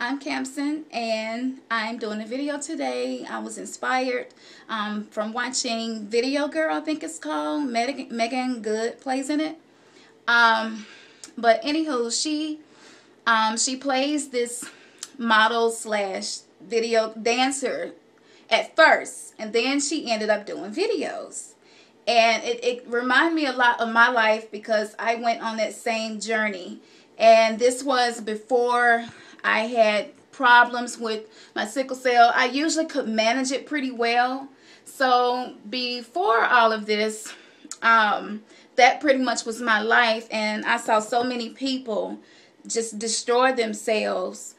I'm Campson, and I'm doing a video today. I was inspired from watching Video Girl, I think it's called. Megan Good plays in it. But anywho, she plays this model slash video dancer at first, and then she ended up doing videos. And it reminded me a lot of my life because I went on that same journey. And this was before I had problems with my sickle cell. I usually could manage it pretty well. So before all of this, that pretty much was my life. And I saw so many people just destroy themselves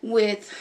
with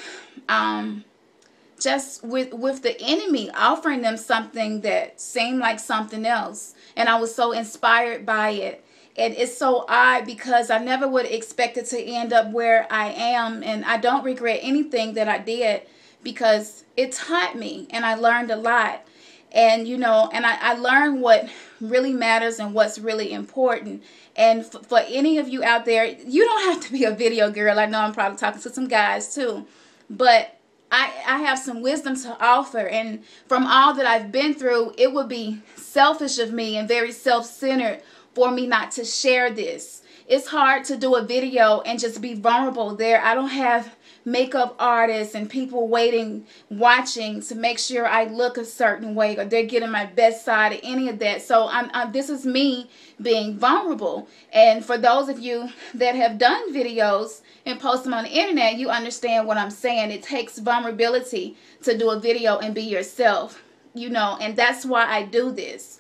just with the enemy offering them something that seemed like something else. And I was so inspired by it. And it's so odd because I never would have expected to end up where I am. And I don't regret anything that I did because it taught me and I learned a lot. And, you know, and I learned what really matters and what's really important. And for any of you out there, you don't have to be a video girl. I know I'm probably talking to some guys too. But I have some wisdom to offer, and from all that I've been through, it would be selfish of me and very self-centered for me not to share this. It's hard to do a video and just be vulnerable there. I don't have makeup artists and people waiting, watching to make sure I look a certain way or they're getting my best side or any of that. So this is me being vulnerable. And for those of you that have done videos and post them on the internet, you understand what I'm saying. It takes vulnerability to do a video and be yourself, you know, and that's why I do this.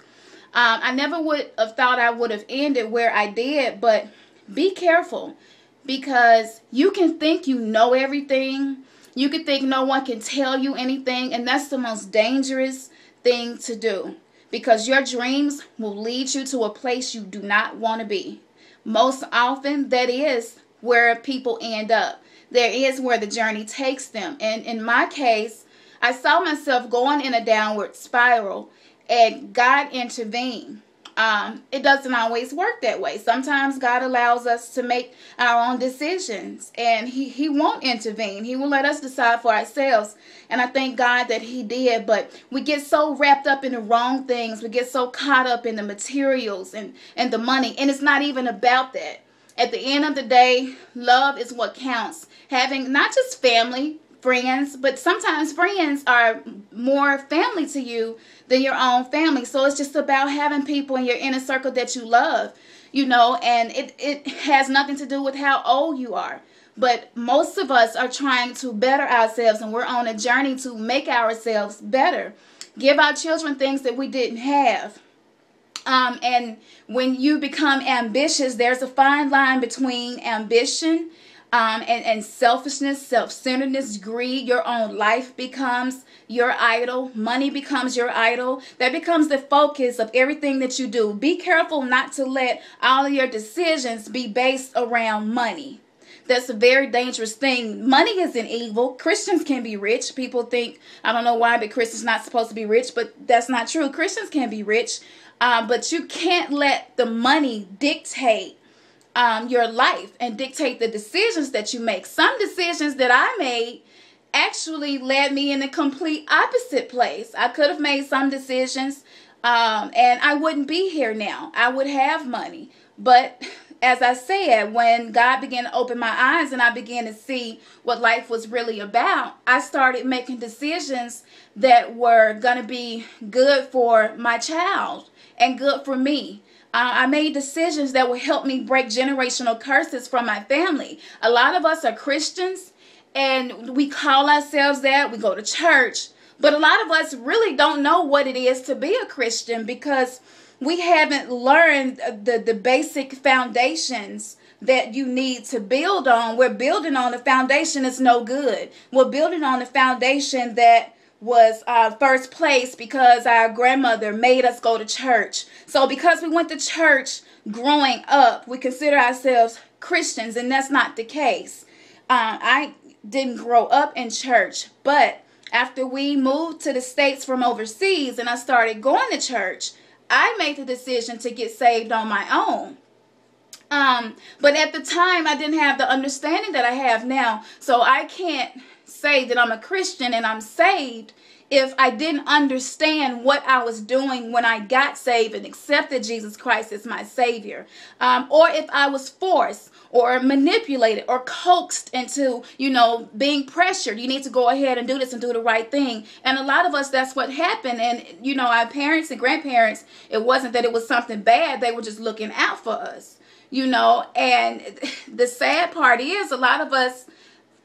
I never would have thought I would have ended where I did, but be careful because you can think you know everything. You can think no one can tell you anything, and that's the most dangerous thing to do because your dreams will lead you to a place you do not want to be. Most often, that is where people end up. There is where the journey takes them. And in my case, I saw myself going in a downward spiral, and God intervened. It doesn't always work that way. Sometimes God allows us to make our own decisions, and he won't intervene. He will let us decide for ourselves. And I thank God that he did. But we get so wrapped up in the wrong things. We get so caught up in the materials and the money. And it's not even about that. At the end of the day, love is what counts. Having not just family, friends, but sometimes friends are more family to you than your own family. So it's just about having people in your inner circle that you love, you know, and it has nothing to do with how old you are. But most of us are trying to better ourselves, and we're on a journey to make ourselves better. Give our children things that we didn't have. And when you become ambitious, there's a fine line between ambition and selfishness, self-centeredness, greed. Your own life becomes your idol. Money becomes your idol. That becomes the focus of everything that you do. Be careful not to let all of your decisions be based around money. That's a very dangerous thing. Money isn't evil. Christians can be rich. People think, I don't know why, but Christians not supposed to be rich, but that's not true. Christians can be rich, but you can't let the money dictate your life and dictate the decisions that you make. Some decisions that I made actually led me in a complete opposite place. I could have made some decisions and I wouldn't be here now. I would have money. But as I said, when God began to open my eyes and I began to see what life was really about, I started making decisions that were going to be good for my child and good for me. I made decisions that would help me break generational curses from my family. A lot of us are Christians and we call ourselves that. We go to church. But a lot of us really don't know what it is to be a Christian because we haven't learned the basic foundations that you need to build on. We're building on a foundation that's no good. We're building on a foundation that was first place because our grandmother made us go to church. So because we went to church growing up, we consider ourselves Christians, and that's not the case. I didn't grow up in church, but after we moved to the States from overseas and I started going to church, I made the decision to get saved on my own. But at the time, I didn't have the understanding that I have now. So I can't say that I'm a Christian and I'm saved if I didn't understand what I was doing when I got saved and accepted Jesus Christ as my Savior. Or if I was forced or manipulated or coaxed into, being pressured. You need to go ahead and do this and do the right thing. And a lot of us, that's what happened. And, our parents and grandparents, it wasn't that it was something bad. They were just looking out for us, and the sad part is a lot of us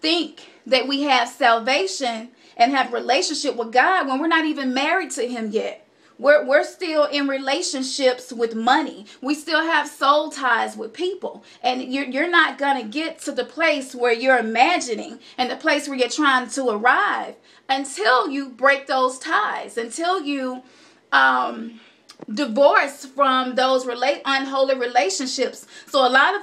think that we have salvation and have relationship with God when we're not even married to him yet. We're still in relationships with money. We still have soul ties with people. And you're not going to get to the place where you're imagining and the place where you're trying to arrive until you break those ties, until you divorce from those unholy relationships. So a lot of us